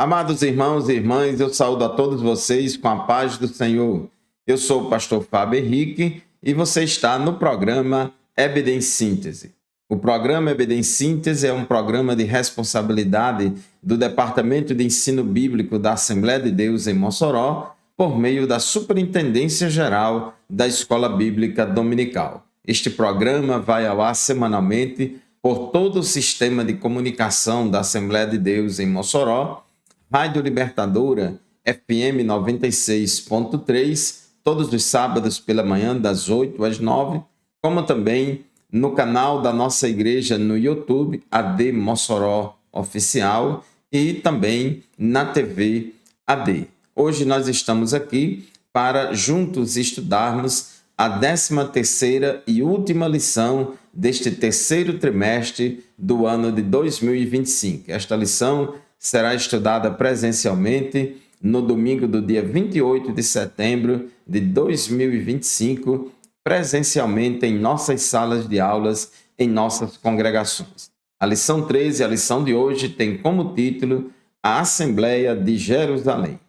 Amados irmãos e irmãs, eu saúdo a todos vocês com a paz do Senhor. Eu sou o pastor Fábio Henrique e você está no programa EBD em Síntese. O programa EBD em Síntese é um programa de responsabilidade do Departamento de Ensino Bíblico da Assembleia de Deus em Mossoró, por meio da Superintendência Geral da Escola Bíblica Dominical. Este programa vai ao ar semanalmente por todo o sistema de comunicação da Assembleia de Deus em Mossoró, Rádio Libertadora FM 96.3, todos os sábados pela manhã, das 8 às 9, como também no canal da nossa igreja no YouTube, AD Mossoró Oficial, e também na TV AD. Hoje nós estamos aqui para juntos estudarmos a 13ª e última lição deste terceiro trimestre do ano de 2025. Esta lição será estudada presencialmente no domingo do dia 28 de setembro de 2025, presencialmente em nossas salas de aulas, em nossas congregações. A lição 13, a lição de hoje, tem como título A Assembleia de Jerusalém.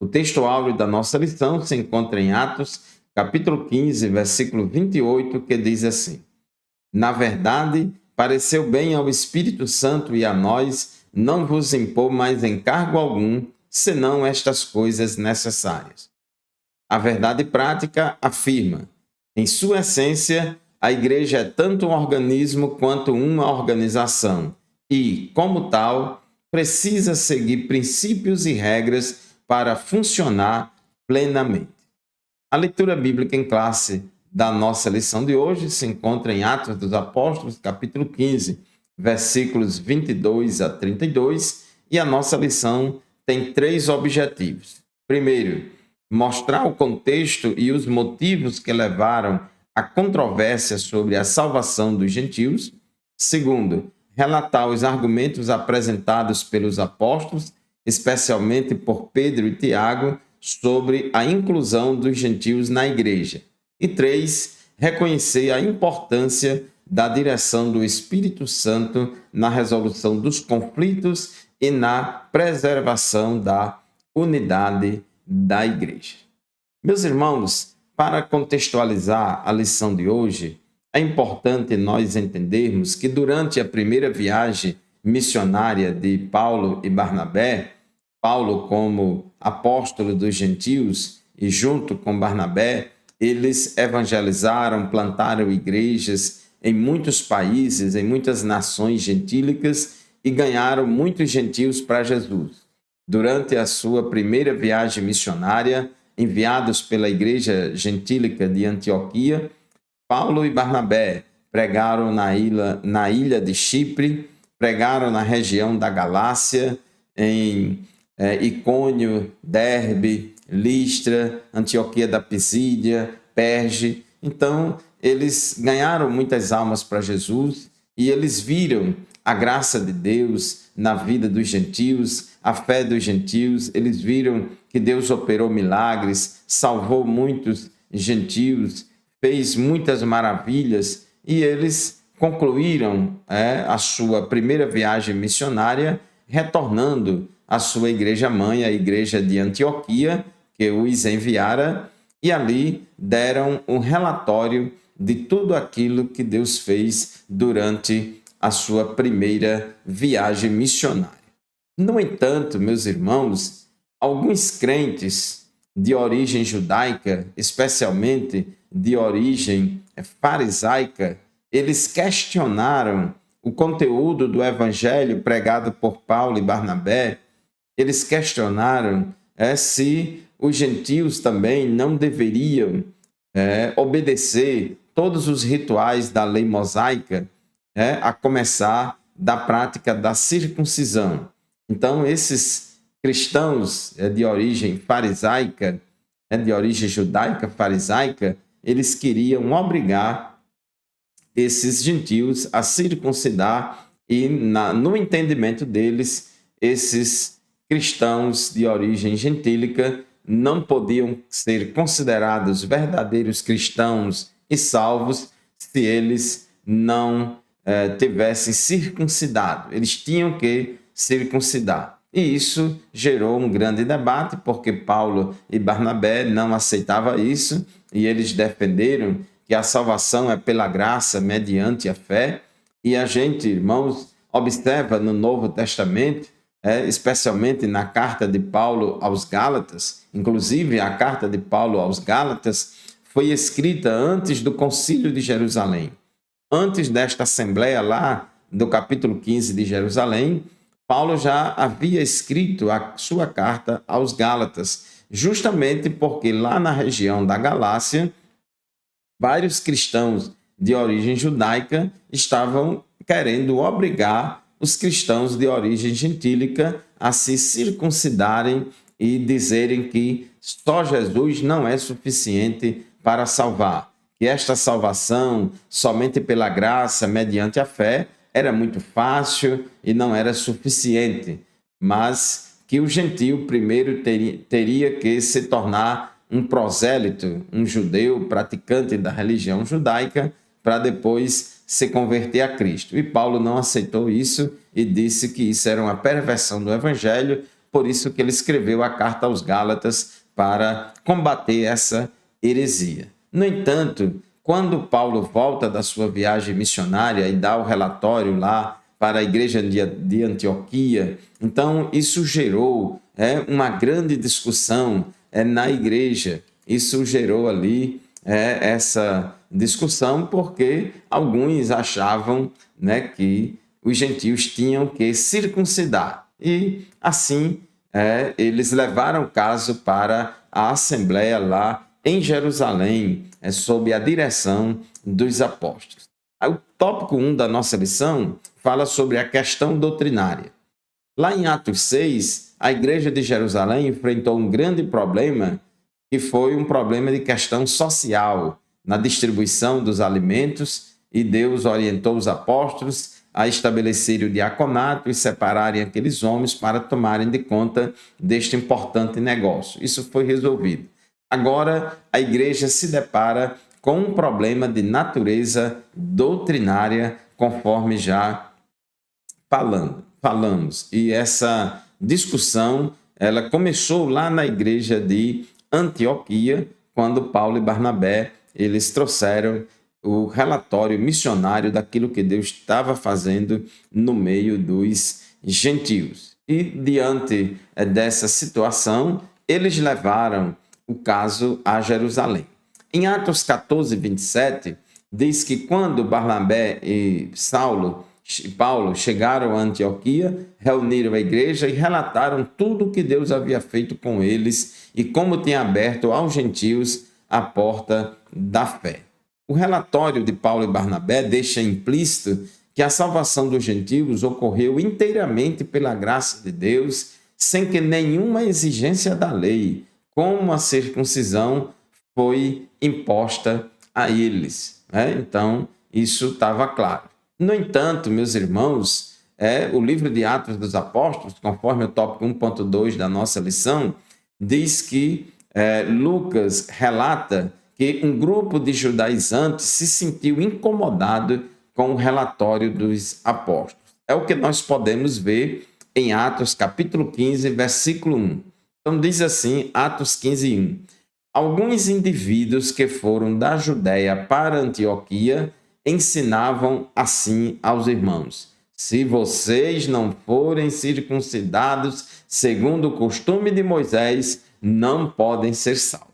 O texto áureo da nossa lição se encontra em Atos, capítulo 15, versículo 28, que diz assim: Na verdade, pareceu bem ao Espírito Santo e a nós não vos impor mais encargo algum, senão estas coisas necessárias. A verdade prática afirma: em sua essência, a igreja é tanto um organismo quanto uma organização e, como tal, precisa seguir princípios e regras para funcionar plenamente. A leitura bíblica em classe da nossa lição de hoje se encontra em Atos dos Apóstolos, capítulo 15, versículos 22 a 32, e a nossa lição tem 3 objetivos. Primeiro, mostrar o contexto e os motivos que levaram à controvérsia sobre a salvação dos gentios. Segundo, relatar os argumentos apresentados pelos apóstolos, especialmente por Pedro e Tiago, sobre a inclusão dos gentios na igreja. E 3, reconhecer a importância da direção do Espírito Santo na resolução dos conflitos e na preservação da unidade da igreja. Meus irmãos, para contextualizar a lição de hoje, é importante nós entendermos que durante a primeira viagem missionária de Paulo e Barnabé, Paulo como apóstolo dos gentios e junto com Barnabé, eles evangelizaram, plantaram igrejas em muitos países, em muitas nações gentílicas e ganharam muitos gentios para Jesus. Durante a sua primeira viagem missionária, enviados pela igreja gentílica de Antioquia, Paulo e Barnabé pregaram na ilha de Chipre, pregaram na região da Galácia, em Icônio, Derbe, Listra, Antioquia da Pisídia, Perge. Então, eles ganharam muitas almas para Jesus e eles viram a graça de Deus na vida dos gentios, a fé dos gentios. Eles viram que Deus operou milagres, salvou muitos gentios, fez muitas maravilhas e eles concluíram a sua primeira viagem missionária retornando à sua igreja-mãe, a igreja de Antioquia, que os enviara, e ali deram um relatório de tudo aquilo que Deus fez durante a sua primeira viagem missionária. No entanto, meus irmãos, alguns crentes de origem judaica, especialmente de origem farisaica, eles questionaram o conteúdo do evangelho pregado por Paulo e Barnabé. Eles questionaram se os gentios também não deveriam obedecer todos os rituais da lei mosaica, a começar da prática da circuncisão. Então, esses cristãos de origem farisaica, de origem judaica farisaica, eles queriam obrigar esses gentios a circuncidar e, no entendimento deles, esses cristãos de origem gentílica não podiam ser considerados verdadeiros cristãos e salvos se eles não tivessem circuncidado. Eles tinham que circuncidar. E isso gerou um grande debate, porque Paulo e Barnabé não aceitavam isso, e eles defenderam que a salvação é pela graça, mediante a fé. E a gente, irmãos, observa no Novo Testamento, especialmente na carta de Paulo aos Gálatas, inclusive a carta de Paulo aos Gálatas foi escrita antes do Concílio de Jerusalém. Antes desta assembleia lá, do capítulo 15 de Jerusalém, Paulo já havia escrito a sua carta aos Gálatas, justamente porque lá na região da Galácia, vários cristãos de origem judaica estavam querendo obrigar os cristãos de origem gentílica a se circuncidarem e dizerem que só Jesus não é suficiente para salvar, que esta salvação, somente pela graça, mediante a fé, era muito fácil e não era suficiente, mas que o gentio primeiro teria que se tornar um prosélito, um judeu praticante da religião judaica, para depois se converter a Cristo. E Paulo não aceitou isso e disse que isso era uma perversão do evangelho, por isso que ele escreveu a carta aos Gálatas para combater essa heresia. No entanto, quando Paulo volta da sua viagem missionária e dá o relatório lá para a igreja de Antioquia, então isso gerou uma grande discussão na igreja. Isso gerou ali essa discussão porque alguns achavam que os gentios tinham que circuncidar. E assim eles levaram o caso para a assembleia lá em Jerusalém, sob a direção dos apóstolos. O tópico 1 da nossa lição fala sobre a questão doutrinária. Lá em Atos 6, a igreja de Jerusalém enfrentou um grande problema, que foi um problema de questão social, na distribuição dos alimentos, e Deus orientou os apóstolos a estabelecerem o diaconato e separarem aqueles homens para tomarem de conta deste importante negócio. Isso foi resolvido. Agora, a igreja se depara com um problema de natureza doutrinária, conforme já falamos. E essa discussão ela começou lá na igreja de Antioquia, quando Paulo e Barnabé eles trouxeram o relatório missionário daquilo que Deus estava fazendo no meio dos gentios. E diante dessa situação, eles levaram o caso a Jerusalém. Em Atos 14, 27, diz que quando Barnabé e Paulo chegaram a Antioquia, reuniram a igreja e relataram tudo o que Deus havia feito com eles e como tinha aberto aos gentios a porta da fé. O relatório de Paulo e Barnabé deixa implícito que a salvação dos gentios ocorreu inteiramente pela graça de Deus, sem que nenhuma exigência da lei, como a circuncisão, foi imposta a eles. Então, isso estava claro. No entanto, meus irmãos, o livro de Atos dos Apóstolos, conforme o tópico 1.2 da nossa lição, diz que Lucas relata que um grupo de judaizantes se sentiu incomodado com o relatório dos apóstolos. É o que nós podemos ver em Atos capítulo 15, versículo 1. Então diz assim, Atos 15, 1. Alguns indivíduos que foram da Judéia para Antioquia ensinavam assim aos irmãos: se vocês não forem circuncidados segundo o costume de Moisés, não podem ser salvos.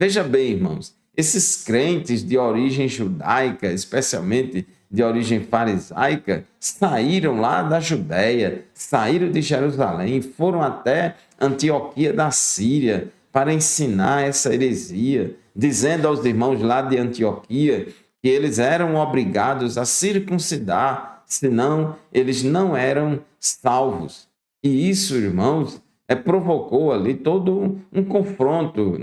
Veja bem, irmãos, esses crentes de origem judaica, especialmente de origem farisaica, saíram lá da Judéia, saíram de Jerusalém, foram até Antioquia da Síria para ensinar essa heresia, dizendo aos irmãos lá de Antioquia que eles eram obrigados a circuncidar, senão eles não eram salvos. E isso, irmãos, provocou ali todo um confronto,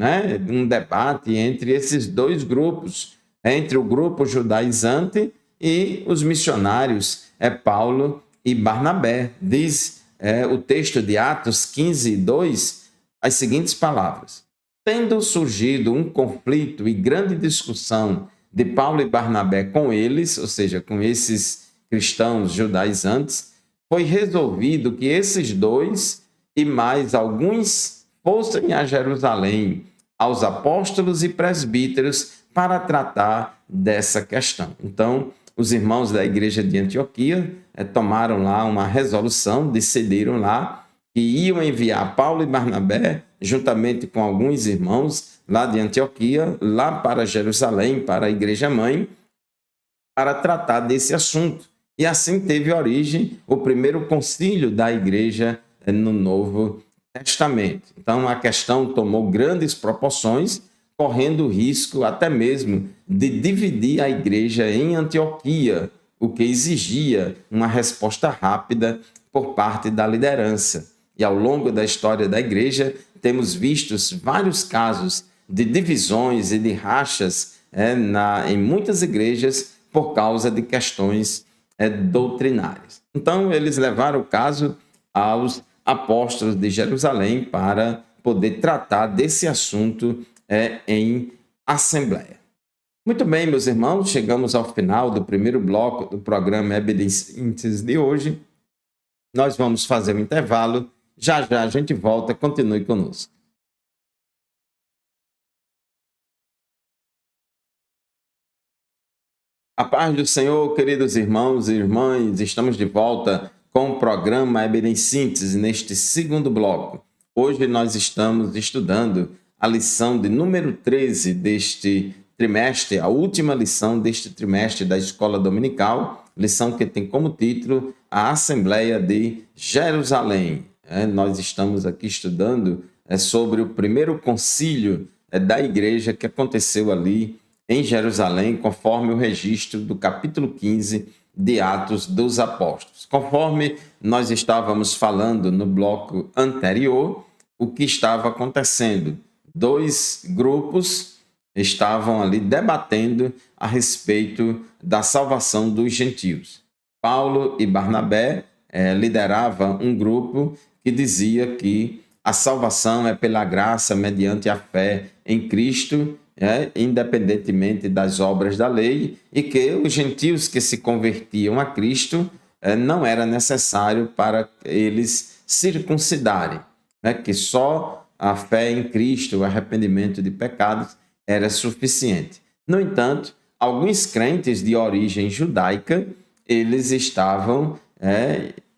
um debate entre esses dois grupos, entre o grupo judaizante e os missionários, Paulo e Barnabé. Diz o texto de Atos 15, 2, as seguintes palavras: tendo surgido um conflito e grande discussão de Paulo e Barnabé com eles, ou seja, com esses cristãos judaizantes, foi resolvido que esses dois e mais alguns fossem a Jerusalém, aos apóstolos e presbíteros, para tratar dessa questão. Então, os irmãos da igreja de Antioquia tomaram lá uma resolução, decidiram lá que iam enviar Paulo e Barnabé, juntamente com alguns irmãos lá de Antioquia, lá para Jerusalém, para a igreja mãe, para tratar desse assunto. E assim teve origem o primeiro concílio da igreja no Novo Testamento. Então, a questão tomou grandes proporções, correndo o risco até mesmo de dividir a igreja em Antioquia, o que exigia uma resposta rápida por parte da liderança. E ao longo da história da igreja, temos visto vários casos de divisões e de rachas em muitas igrejas por causa de questões doutrinárias. Então, eles levaram o caso aos apóstolos de Jerusalém para poder tratar desse assunto em assembleia. Muito bem, meus irmãos, chegamos ao final do primeiro bloco do programa Evidência Síntese de hoje. Nós vamos fazer um intervalo. Já já a gente volta. Continue conosco. A paz do Senhor, queridos irmãos e irmãs, estamos de volta com o programa Evidência Síntese neste segundo bloco. Hoje nós estamos estudando a lição de número 13 deste trimestre, a última lição deste trimestre da Escola Dominical, lição que tem como título a Assembleia de Jerusalém. Nós estamos aqui estudando sobre o primeiro concílio da igreja que aconteceu ali em Jerusalém, conforme o registro do capítulo 15 de Atos dos Apóstolos. Conforme nós estávamos falando no bloco anterior, o que estava acontecendo? Dois grupos estavam ali debatendo a respeito da salvação dos gentios. Paulo e Barnabé lideravam um grupo que dizia que a salvação é pela graça mediante a fé em Cristo, independentemente das obras da lei, e que os gentios que se convertiam a Cristo não era necessário para eles circuncidarem, que só a fé em Cristo, o arrependimento de pecados, era suficiente. No entanto, alguns crentes de origem judaica, eles estavam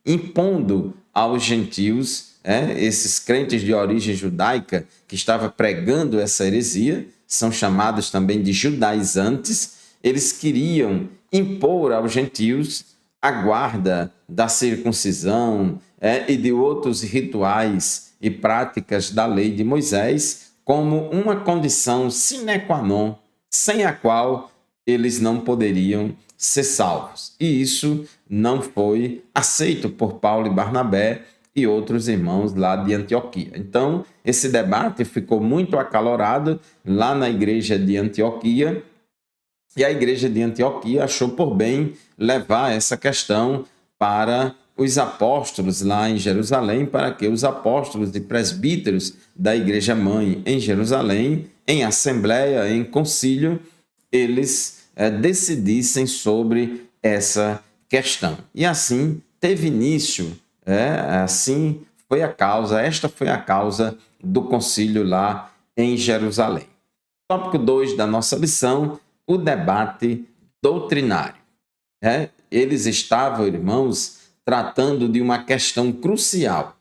impondo aos gentios, esses crentes de origem judaica que estavam pregando essa heresia, são chamados também de judaizantes, eles queriam impor aos gentios a guarda da circuncisão e de outros rituais e práticas da lei de Moisés como uma condição sine qua non, sem a qual eles não poderiam ser salvos. E isso não foi aceito por Paulo e Barnabé e outros irmãos lá de Antioquia. Então, esse debate ficou muito acalorado lá na igreja de Antioquia, e a igreja de Antioquia achou por bem levar essa questão para os apóstolos lá em Jerusalém, para que os apóstolos e presbíteros da igreja mãe em Jerusalém, em assembleia, em concílio, eles decidissem sobre essa questão. E assim teve início, esta foi a causa do concílio lá em Jerusalém. Tópico 2 da nossa lição, o debate doutrinário. Eles estavam, irmãos, tratando de uma questão crucial.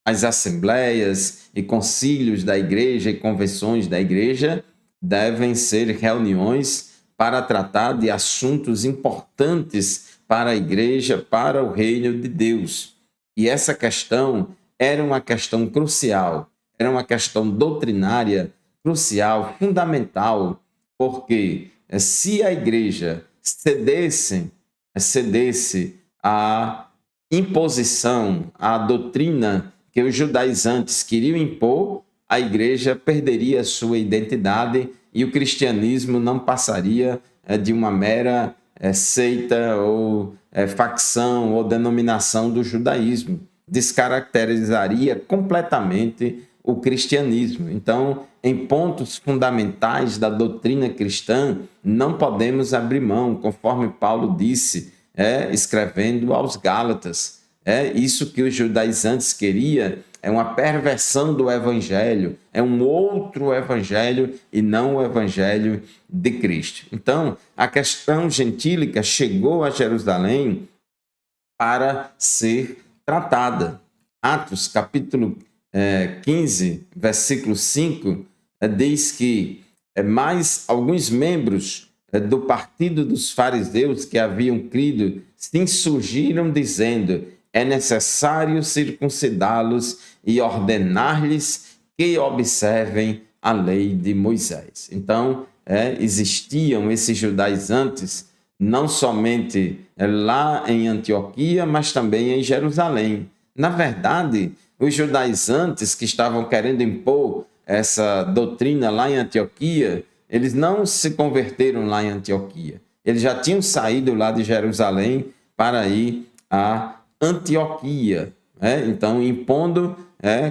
As assembleias e concílios da igreja e convenções da igreja devem ser reuniões para tratar de assuntos importantes para a igreja, para o reino de Deus. E essa questão era uma questão crucial, era uma questão doutrinária crucial, fundamental, porque se a igreja cedesse à imposição, à doutrina que os judaizantes queriam impor, a igreja perderia sua identidade e o cristianismo não passaria de uma mera seita ou facção ou denominação do judaísmo. Descaracterizaria completamente o cristianismo. Então, em pontos fundamentais da doutrina cristã, não podemos abrir mão, conforme Paulo disse, escrevendo aos Gálatas. Isso que os judaizantes queriam é uma perversão do evangelho, é um outro evangelho e não o evangelho de Cristo. Então, a questão gentílica chegou a Jerusalém para ser tratada. Atos, capítulo 15, versículo 5, diz que mais alguns membros do partido dos fariseus que haviam crido se insurgiram dizendo: é necessário circuncidá-los e ordenar-lhes que observem a lei de Moisés. Então, existiam esses judaizantes não somente lá em Antioquia, mas também em Jerusalém. Na verdade, os judaizantes que estavam querendo impor essa doutrina lá em Antioquia, eles não se converteram lá em Antioquia. Eles já tinham saído lá de Jerusalém para ir a Antioquia. Então,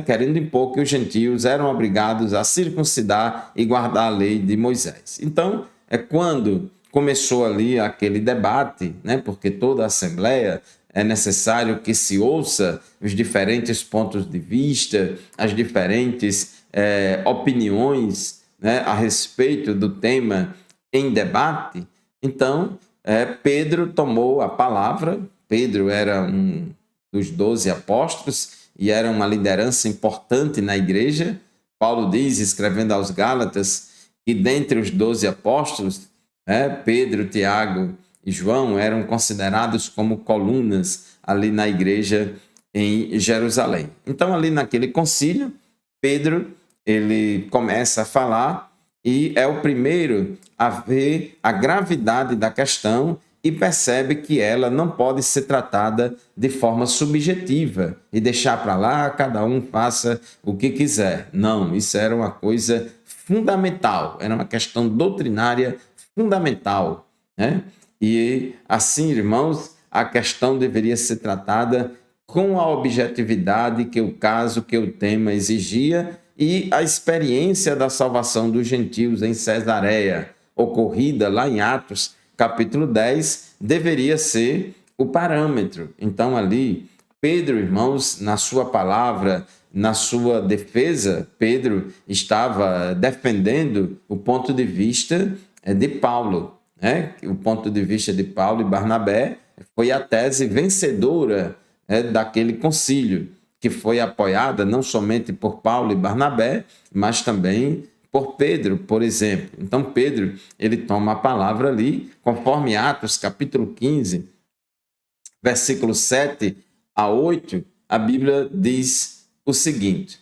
querendo impor que os gentios eram obrigados a circuncidar e guardar a lei de Moisés. Então, quando começou ali aquele debate, porque toda a Assembleia é necessário que se ouça os diferentes pontos de vista, as diferentes opiniões a respeito do tema em debate. Então, Pedro tomou a palavra. Pedro era um dos 12 apóstolos e era uma liderança importante na igreja. Paulo diz, escrevendo aos Gálatas, que dentre os 12 apóstolos, Pedro, Tiago e João eram considerados como colunas ali na igreja em Jerusalém. Então, ali naquele concílio, Pedro ele começa a falar e é o primeiro a ver a gravidade da questão e percebe que ela não pode ser tratada de forma subjetiva e deixar para lá, cada um faça o que quiser. Não, isso era uma coisa fundamental, era uma questão doutrinária fundamental, E assim, irmãos, a questão deveria ser tratada com a objetividade que o caso, que o tema exigia, e a experiência da salvação dos gentios em Cesareia, ocorrida lá em Atos, capítulo 10, deveria ser o parâmetro. Então, ali, Pedro, irmãos, na sua palavra, na sua defesa, Pedro estava defendendo o ponto de vista de Paulo. O ponto de vista de Paulo e Barnabé foi a tese vencedora daquele concílio, que foi apoiada não somente por Paulo e Barnabé, mas também por Pedro, por exemplo. Então, Pedro, ele toma a palavra ali, conforme Atos, capítulo 15, versículo 7 a 8, a Bíblia diz o seguinte: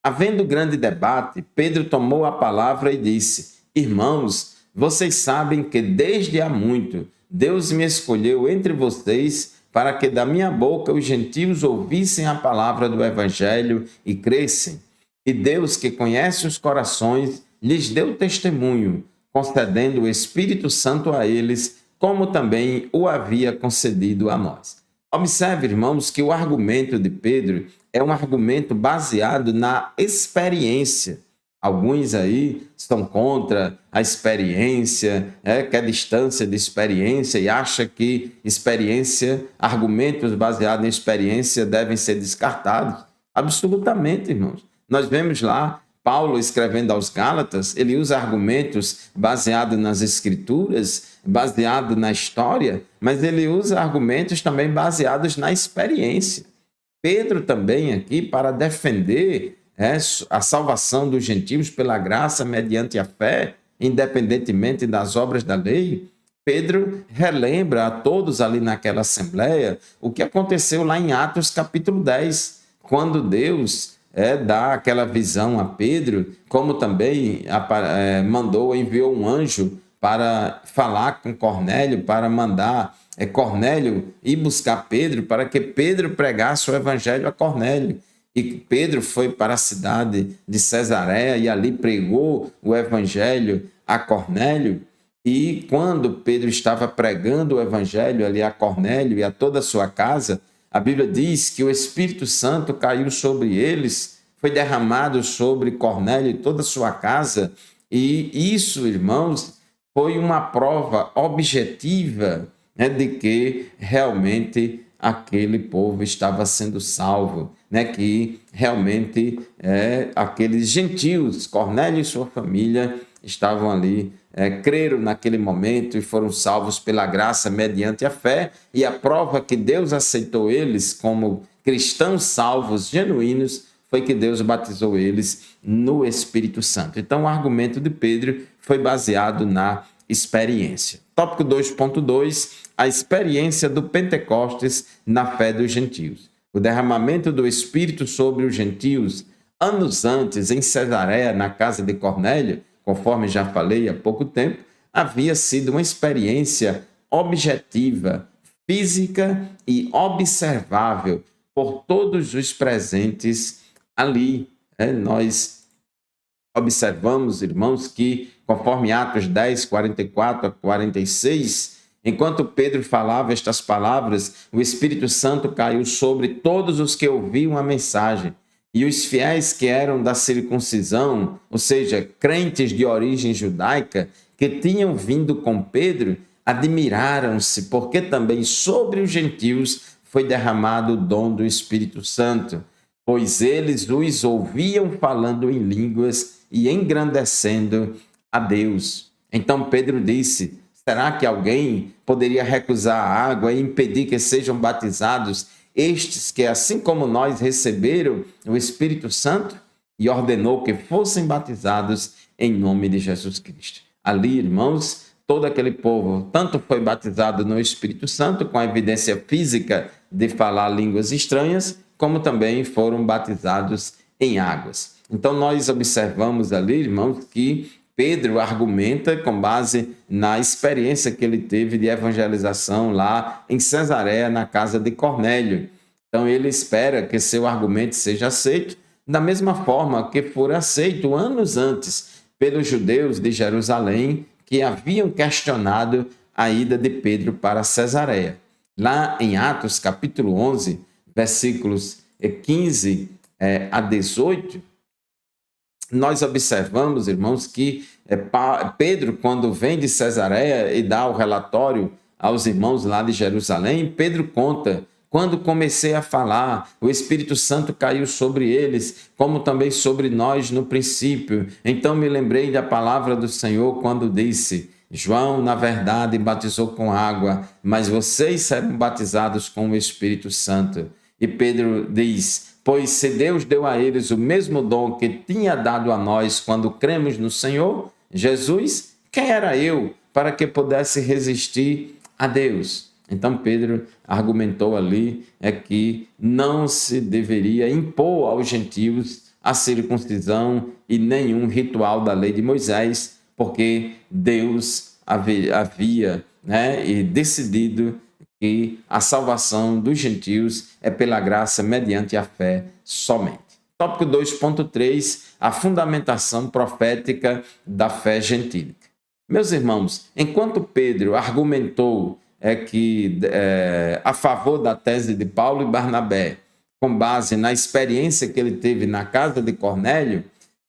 havendo grande debate, Pedro tomou a palavra e disse: irmãos, vocês sabem que desde há muito Deus me escolheu entre vocês para que da minha boca os gentios ouvissem a palavra do Evangelho e crescem. E Deus, que conhece os corações, lhes deu testemunho, concedendo o Espírito Santo a eles, como também o havia concedido a nós. Observe, irmãos, que o argumento de Pedro é um argumento baseado na experiência. Alguns aí estão contra a experiência, quer distância de experiência e acha que argumentos baseados em experiência devem ser descartados. Absolutamente, irmãos. Nós vemos lá Paulo escrevendo aos Gálatas, ele usa argumentos baseados nas Escrituras, baseado na história, mas ele usa argumentos também baseados na experiência. Pedro também aqui, para defender a salvação dos gentios pela graça mediante a fé, independentemente das obras da lei, Pedro relembra a todos ali naquela assembleia o que aconteceu lá em Atos capítulo 10, quando Deus dá aquela visão a Pedro, como também enviou um anjo para falar com Cornélio, para mandar Cornélio ir buscar Pedro, para que Pedro pregasse o evangelho a Cornélio. E Pedro foi para a cidade de Cesareia e ali pregou o evangelho a Cornélio. E quando Pedro estava pregando o evangelho ali a Cornélio e a toda a sua casa, a Bíblia diz que o Espírito Santo caiu sobre eles, foi derramado sobre Cornélio e toda a sua casa. E isso, irmãos, foi uma prova objetiva de que realmente aquele povo estava sendo salvo, né? Que realmente aqueles gentios, Cornélio e sua família, estavam ali, creram naquele momento e foram salvos pela graça mediante a fé, e a prova que Deus aceitou eles como cristãos salvos, genuínos, foi que Deus batizou eles no Espírito Santo. Então, o argumento de Pedro foi baseado na experiência. Tópico 2.2, a experiência do Pentecostes na fé dos gentios. O derramamento do Espírito sobre os gentios, anos antes, em Cesareia, na casa de Cornélio, conforme já falei há pouco tempo, havia sido uma experiência objetiva, física e observável por todos os presentes ali. Nós observamos, irmãos, que conforme Atos 10, 44 a 46, enquanto Pedro falava estas palavras, o Espírito Santo caiu sobre todos os que ouviam a mensagem. E os fiéis que eram da circuncisão, ou seja, crentes de origem judaica, que tinham vindo com Pedro, admiraram-se, porque também sobre os gentios foi derramado o dom do Espírito Santo, pois eles os ouviam falando em línguas e engrandecendo a Deus. Então Pedro disse: será que alguém poderia recusar a água e impedir que sejam batizados estes que, assim como nós, receberam o Espírito Santo? E ordenou que fossem batizados em nome de Jesus Cristo. Ali, irmãos, todo aquele povo tanto foi batizado no Espírito Santo, com a evidência física de falar línguas estranhas, como também foram batizados em águas. Então, nós observamos ali, irmãos, que Pedro argumenta com base na experiência que ele teve de evangelização lá em Cesareia, na casa de Cornélio. Então, ele espera que seu argumento seja aceito da mesma forma que fora aceito anos antes pelos judeus de Jerusalém, que haviam questionado a ida de Pedro para Cesareia. Lá em Atos, capítulo 11, versículos 15 a 18, nós observamos, irmãos, que Pedro, quando vem de Cesareia e dá o relatório aos irmãos lá de Jerusalém, Pedro conta: quando comecei a falar, o Espírito Santo caiu sobre eles, como também sobre nós no princípio. Então me lembrei da palavra do Senhor quando disse: João, na verdade, batizou com água, mas vocês serão batizados com o Espírito Santo. E Pedro diz: pois se Deus deu a eles o mesmo dom que tinha dado a nós quando cremos no Senhor Jesus, quem era eu para que pudesse resistir a Deus? Então Pedro argumentou ali que não se deveria impor aos gentios a circuncisão e nenhum ritual da lei de Moisés, porque Deus havia decidido que a salvação dos gentios é pela graça mediante a fé somente. Tópico 2.3, a fundamentação profética da fé gentílica. Meus irmãos, enquanto Pedro argumentou a favor da tese de Paulo e Barnabé, com base na experiência que ele teve na casa de Cornélio,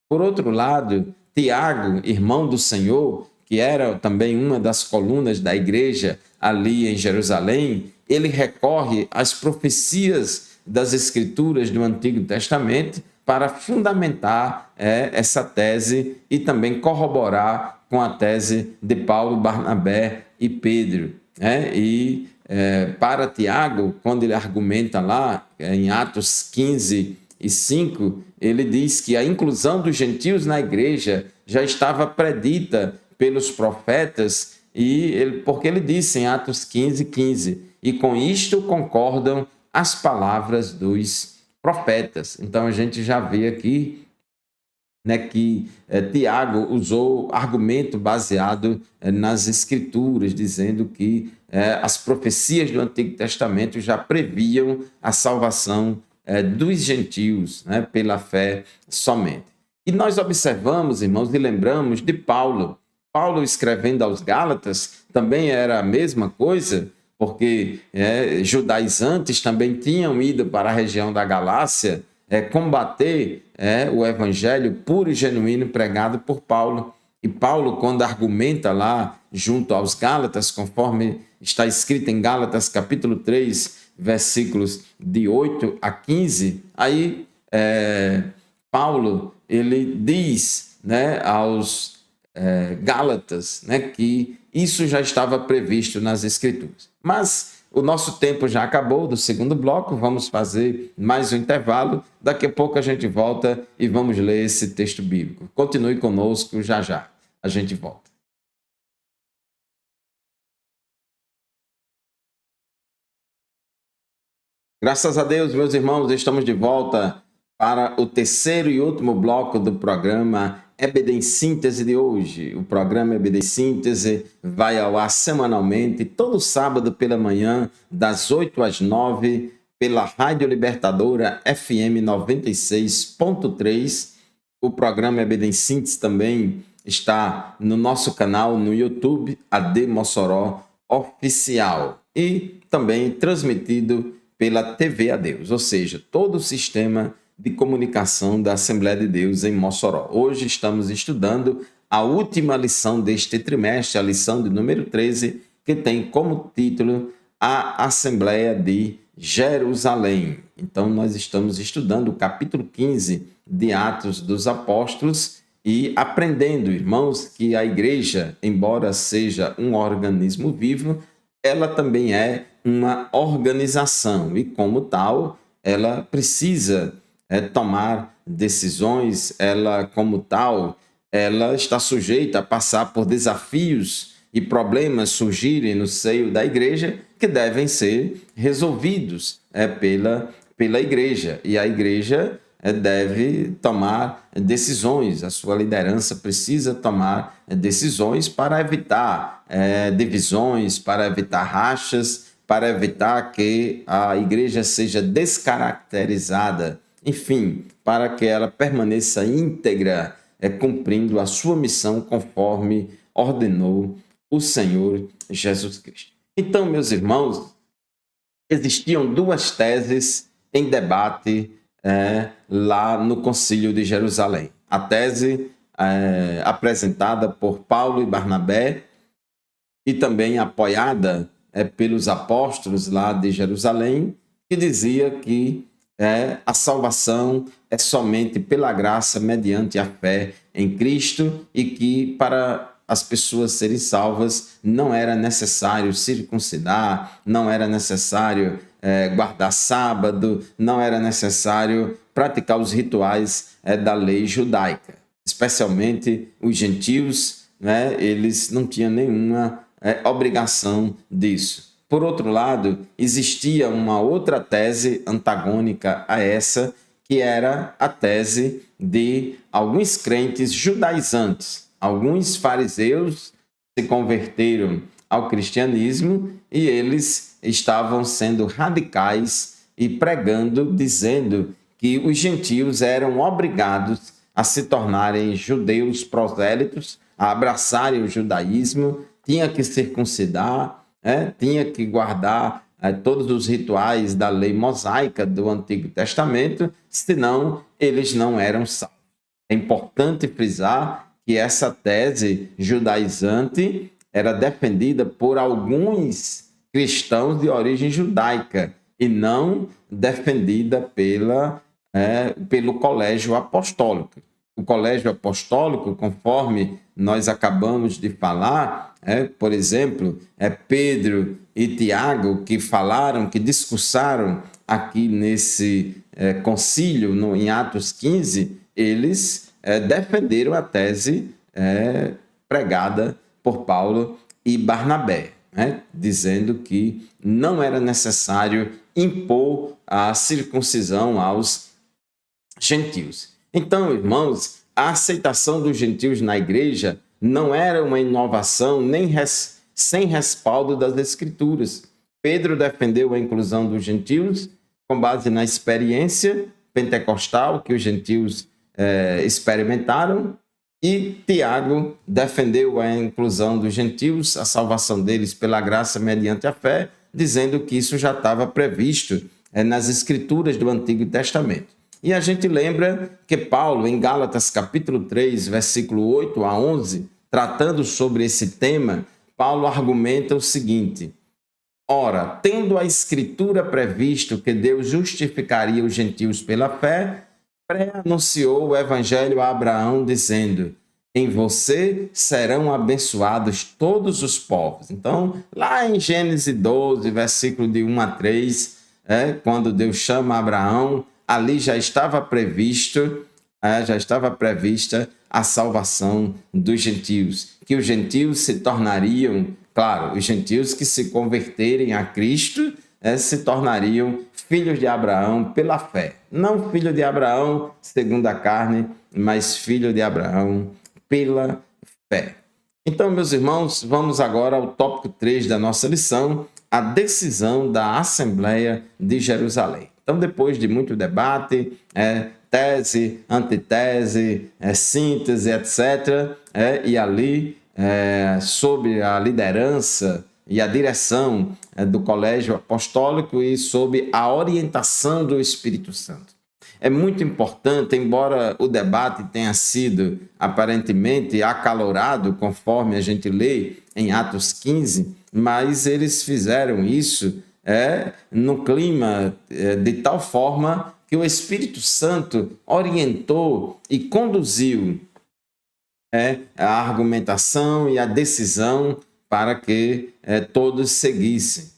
por outro lado, Tiago, irmão do Senhor, que era também uma das colunas da igreja ali em Jerusalém, ele recorre às profecias das Escrituras do Antigo Testamento para fundamentar essa tese e também corroborar com a tese de Paulo, Barnabé e Pedro. Para Tiago, quando ele argumenta lá em Atos 15 e 5, ele diz que a inclusão dos gentios na igreja já estava predita pelos profetas, porque ele disse em Atos 15, 15, e com isto concordam as palavras dos profetas. Então a gente já vê aqui que Tiago usou argumento baseado nas Escrituras, dizendo que as profecias do Antigo Testamento já previam a salvação dos gentios pela fé somente. E nós observamos, irmãos, e lembramos de Paulo. Paulo, escrevendo aos Gálatas, também era a mesma coisa, porque judaizantes também tinham ido para a região da Galácia combater o evangelho puro e genuíno pregado por Paulo. E Paulo, quando argumenta lá junto aos Gálatas, conforme está escrito em Gálatas capítulo 3, versículos de 8 a 15, aí Paulo ele diz, né, aos Gálatas, né, que isso já estava previsto nas Escrituras. Mas o nosso tempo já acabou do segundo bloco, vamos fazer mais um intervalo. Daqui a pouco a gente volta e vamos ler esse texto bíblico. Continue conosco, já já a gente volta. Graças a Deus, meus irmãos, estamos de volta para o terceiro e último bloco do programa EBD em Síntese de hoje. O programa EBD em Síntese vai ao ar semanalmente, todo sábado pela manhã, das 8 às 9, pela Rádio Libertadora FM 96.3. O programa EBD em Síntese também está no nosso canal no YouTube, AD Mossoró Oficial, e também transmitido pela TV a Deus, ou seja, todo o sistema de comunicação da Assembleia de Deus em Mossoró. Hoje estamos estudando a última lição deste trimestre, a lição de número 13, que tem como título A Assembleia de Jerusalém. Então, nós estamos estudando o capítulo 15 de Atos dos Apóstolos e aprendendo, irmãos, que a igreja, embora seja um organismo vivo, ela também é uma organização e, como tal, ela precisa tomar decisões, ela, como tal, ela está sujeita a passar por desafios e problemas surgirem no seio da igreja que devem ser resolvidos pela igreja. E a igreja deve tomar decisões, a sua liderança precisa tomar decisões para evitar divisões, para evitar rachas, para evitar que a igreja seja descaracterizada, enfim, para que ela permaneça íntegra, cumprindo a sua missão conforme ordenou o Senhor Jesus Cristo. Então, meus irmãos, existiam duas teses em debate lá no Concílio de Jerusalém. A tese apresentada por Paulo e Barnabé e também apoiada pelos apóstolos lá de Jerusalém, que dizia que a salvação é somente pela graça mediante a fé em Cristo e que para as pessoas serem salvas não era necessário circuncidar, não era necessário guardar sábado, não era necessário praticar os rituais da lei judaica. Especialmente os gentios, né, eles não tinham nenhuma obrigação disso. Por outro lado, existia uma outra tese antagônica a essa, que era a tese de alguns crentes judaizantes. Alguns fariseus se converteram ao cristianismo e eles estavam sendo radicais e pregando, dizendo que os gentios eram obrigados a se tornarem judeus prosélitos, a abraçarem o judaísmo, tinha que circuncidar, tinha que guardar todos os rituais da lei mosaica do Antigo Testamento, senão eles não eram salvos. É importante frisar que essa tese judaizante era defendida por alguns cristãos de origem judaica e não defendida pelo colégio apostólico. O colégio apostólico, conforme nós acabamos de falar, por exemplo, Pedro e Tiago, que falaram, que discursaram aqui nesse concílio, em Atos 15, eles defenderam a tese pregada por Paulo e Barnabé, dizendo que não era necessário impor a circuncisão aos gentios. Então, irmãos, a aceitação dos gentios na igreja não era uma inovação sem respaldo das Escrituras. Pedro defendeu a inclusão dos gentios com base na experiência pentecostal que os gentios experimentaram, e Tiago defendeu a inclusão dos gentios, a salvação deles pela graça mediante a fé, dizendo que isso já estava previsto nas Escrituras do Antigo Testamento. E a gente lembra que Paulo, em Gálatas capítulo 3, versículo 8 a 11, tratando sobre esse tema, Paulo argumenta o seguinte: Ora, tendo a Escritura previsto que Deus justificaria os gentios pela fé, pré-anunciou o Evangelho a Abraão, dizendo: em você serão abençoados todos os povos. Então, lá em Gênesis 12, versículo de 1 a 3, quando Deus chama Abraão, ali já estava prevista a salvação dos gentios, que os gentios se tornariam, claro, os gentios que se converterem a Cristo, se tornariam filhos de Abraão pela fé. Não filho de Abraão segundo a carne, mas filho de Abraão pela fé. Então, meus irmãos, vamos agora ao tópico 3 da nossa lição, a decisão da Assembleia de Jerusalém. Então, depois de muito debate, tese, antitese, síntese, etc., e ali, sobre a liderança e a direção do Colégio Apostólico e sob a orientação do Espírito Santo. É muito importante, embora o debate tenha sido aparentemente acalorado, conforme a gente lê em Atos 15, mas eles fizeram isso no clima de tal forma que o Espírito Santo orientou e conduziu a argumentação e a decisão para que todos seguissem.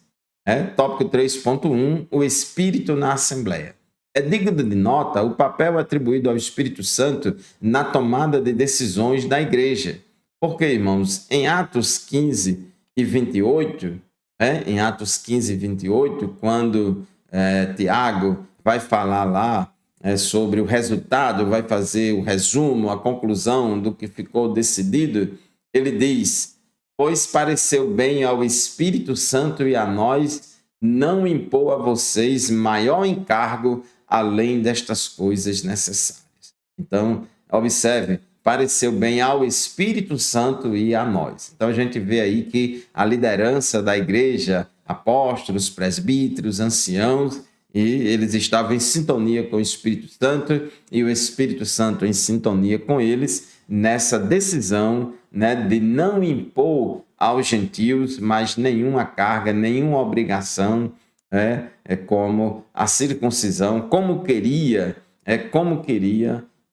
Tópico 3.1, o Espírito na Assembleia. É digno de nota o papel atribuído ao Espírito Santo na tomada de decisões da igreja. Porque, irmãos, em Atos 15 e 28, quando Tiago vai falar lá sobre o resultado, vai fazer o resumo, a conclusão do que ficou decidido, ele diz: pois pareceu bem ao Espírito Santo e a nós não impor a vocês maior encargo além destas coisas necessárias. Então, observe, pareceu bem ao Espírito Santo e a nós. Então, a gente vê aí que a liderança da igreja, apóstolos, presbíteros, anciãos, e eles estavam em sintonia com o Espírito Santo e o Espírito Santo em sintonia com eles nessa decisão de não impor aos gentios mais nenhuma carga, nenhuma obrigação, como a circuncisão, como queria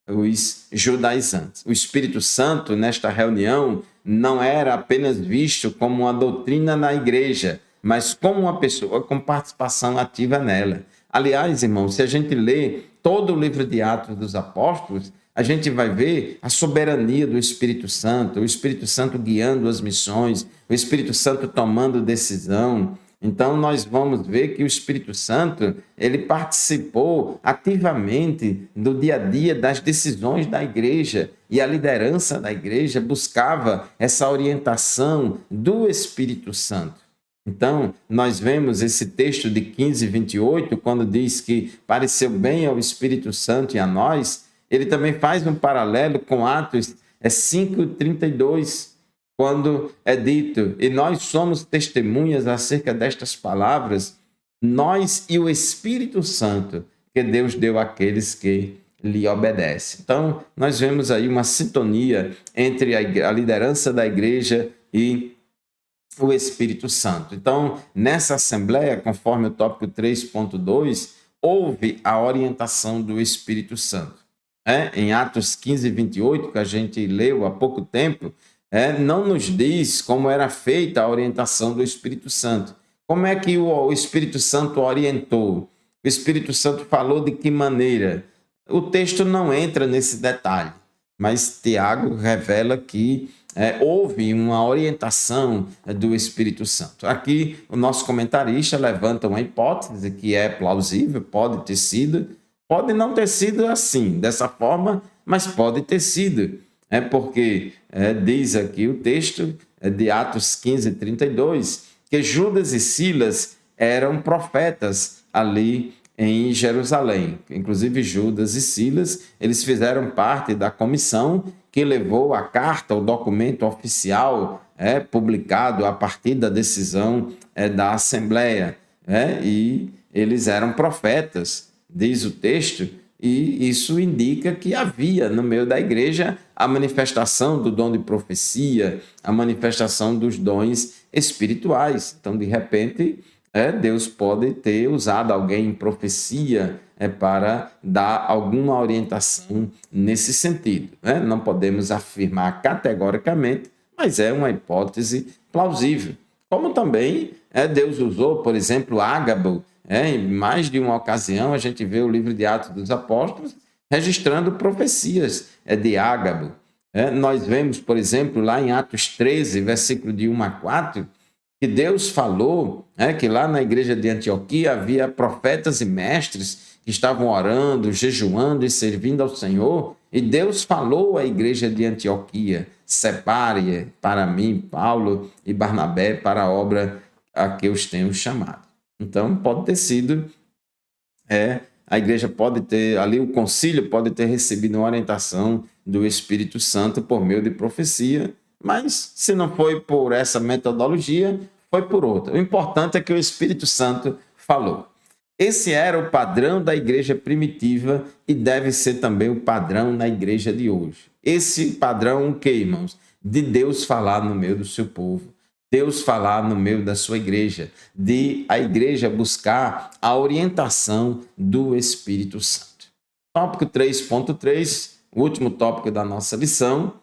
os judaizantes. O Espírito Santo, nesta reunião, não era apenas visto como uma doutrina na igreja, mas como uma pessoa com participação ativa nela. Aliás, irmãos, se a gente lê todo o livro de Atos dos Apóstolos, a gente vai ver a soberania do Espírito Santo, o Espírito Santo guiando as missões, o Espírito Santo tomando decisão. Então, nós vamos ver que o Espírito Santo, ele participou ativamente do dia a dia das decisões da igreja, e a liderança da igreja buscava essa orientação do Espírito Santo. Então, nós vemos esse texto de 15, 28, quando diz que pareceu bem ao Espírito Santo e a nós, ele também faz um paralelo com Atos 5:32, quando é dito: e nós somos testemunhas acerca destas palavras, nós e o Espírito Santo que Deus deu àqueles que lhe obedecem. Então, nós vemos aí uma sintonia entre a liderança da igreja e o Espírito Santo. Então, nessa assembleia, conforme o tópico 3.2, houve a orientação do Espírito Santo. Em Atos 15, 28, que a gente leu há pouco tempo, não nos diz como era feita a orientação do Espírito Santo. Como é que o Espírito Santo orientou? O Espírito Santo falou de que maneira? O texto não entra nesse detalhe, mas Tiago revela que houve uma orientação do Espírito Santo. Aqui, o nosso comentarista levanta uma hipótese que é plausível, pode ter sido, pode não ter sido assim, dessa forma, mas pode ter sido. Porque diz aqui o texto de Atos 15, 32, que Judas e Silas eram profetas ali em Jerusalém. Inclusive, Judas e Silas, eles fizeram parte da comissão que levou a carta, o documento oficial publicado a partir da decisão da Assembleia. E eles eram profetas, diz o texto, e isso indica que havia no meio da igreja a manifestação do dom de profecia, a manifestação dos dons espirituais. Então, de repente, Deus pode ter usado alguém em profecia para dar alguma orientação nesse sentido. Não podemos afirmar categoricamente, mas é uma hipótese plausível. Como também Deus usou, por exemplo, Ágabo. Em mais de uma ocasião, a gente vê o livro de Atos dos Apóstolos registrando profecias de Ágabo. Nós vemos, por exemplo, lá em Atos 13, versículo de 1 a 4, que Deus falou que lá na igreja de Antioquia havia profetas e mestres que estavam orando, jejuando e servindo ao Senhor, e Deus falou à igreja de Antioquia: separe para mim Paulo e Barnabé para a obra a que os tenho chamado. Então, pode ter sido, a igreja pode ter, ali o concílio pode ter recebido uma orientação do Espírito Santo por meio de profecia, mas se não foi por essa metodologia, foi por outra. O importante é que o Espírito Santo falou. Esse era o padrão da igreja primitiva e deve ser também o padrão na igreja de hoje. Esse padrão, o que, irmãos? De Deus falar no meio do seu povo. Deus falar no meio da sua igreja, de a igreja buscar a orientação do Espírito Santo. Tópico 3.3, o último tópico da nossa lição,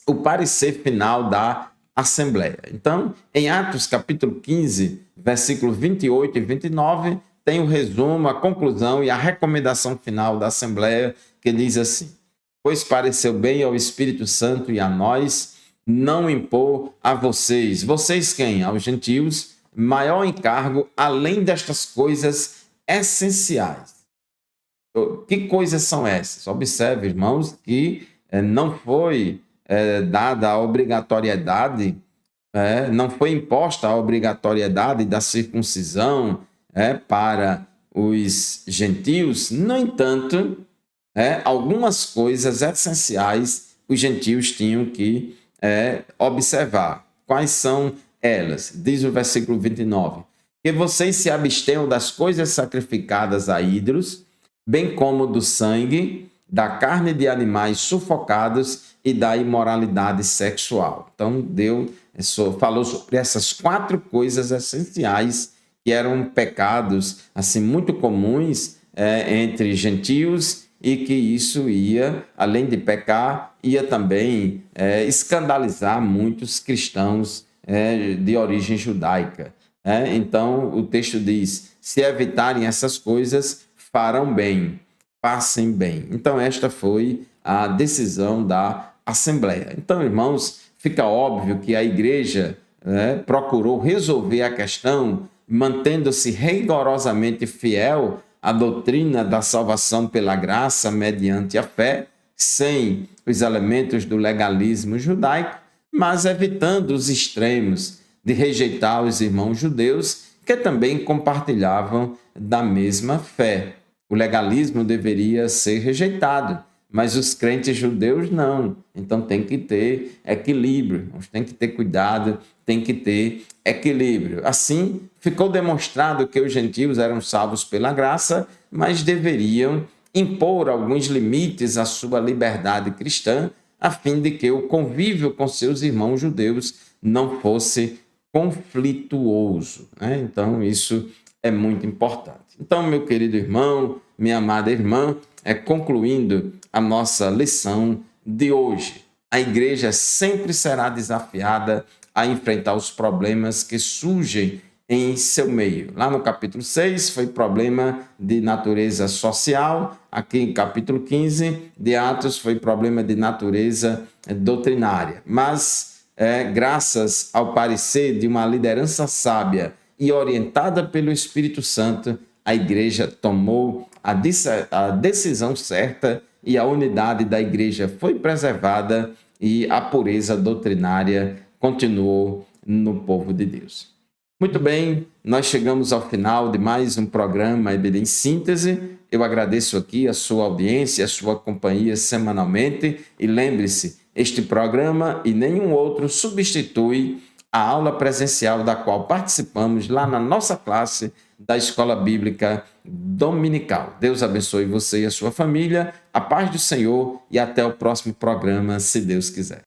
o parecer final da Assembleia. Então, em Atos capítulo 15, versículos 28 e 29, tem o resumo, a conclusão e a recomendação final da Assembleia, que diz assim: pois pareceu bem ao Espírito Santo e a nós não impor a vocês quem? Aos gentios, maior encargo além destas coisas essenciais. Que coisas são essas? Observe, irmãos, que não foi dada a obrigatoriedade, não foi imposta a obrigatoriedade da circuncisão para os gentios. No entanto, algumas coisas essenciais os gentios tinham que observar. Quais são elas? Diz o versículo 29. Que vocês se abstenham das coisas sacrificadas a ídolos, bem como do sangue, da carne de animais sufocados e da imoralidade sexual. Então, Deus falou sobre essas 4 coisas essenciais que eram pecados assim muito comuns entre gentios, e que isso ia, além de pecar, ia também escandalizar muitos cristãos de origem judaica. Então, o texto diz: se evitarem essas coisas, farão bem, passem bem. Então, esta foi a decisão da Assembleia. Então, irmãos, fica óbvio que a igreja procurou resolver a questão mantendo-se rigorosamente fiel à doutrina da salvação pela graça mediante a fé, sem os elementos do legalismo judaico, mas evitando os extremos de rejeitar os irmãos judeus que também compartilhavam da mesma fé. O legalismo deveria ser rejeitado, mas os crentes judeus não. Então tem que ter equilíbrio, tem que ter cuidado, tem que ter equilíbrio. Assim, ficou demonstrado que os gentios eram salvos pela graça, mas deveriam impor alguns limites à sua liberdade cristã, a fim de que o convívio com seus irmãos judeus não fosse conflituoso. Então, isso é muito importante. Então, meu querido irmão, minha amada irmã, concluindo a nossa lição de hoje, a igreja sempre será desafiada a enfrentar os problemas que surgem em seu meio. Lá no capítulo 6 foi problema de natureza social, aqui em capítulo 15 de Atos foi problema de natureza doutrinária. Mas, graças ao parecer de uma liderança sábia e orientada pelo Espírito Santo, a igreja tomou a decisão certa e a unidade da igreja foi preservada e a pureza doutrinária continuou no povo de Deus. Muito bem, nós chegamos ao final de mais um programa EBD em Síntese. Eu agradeço aqui a sua audiência, a sua companhia semanalmente e lembre-se, este programa e nenhum outro substitui a aula presencial da qual participamos lá na nossa classe da Escola Bíblica Dominical. Deus abençoe você e a sua família, a paz do Senhor e até o próximo programa, se Deus quiser.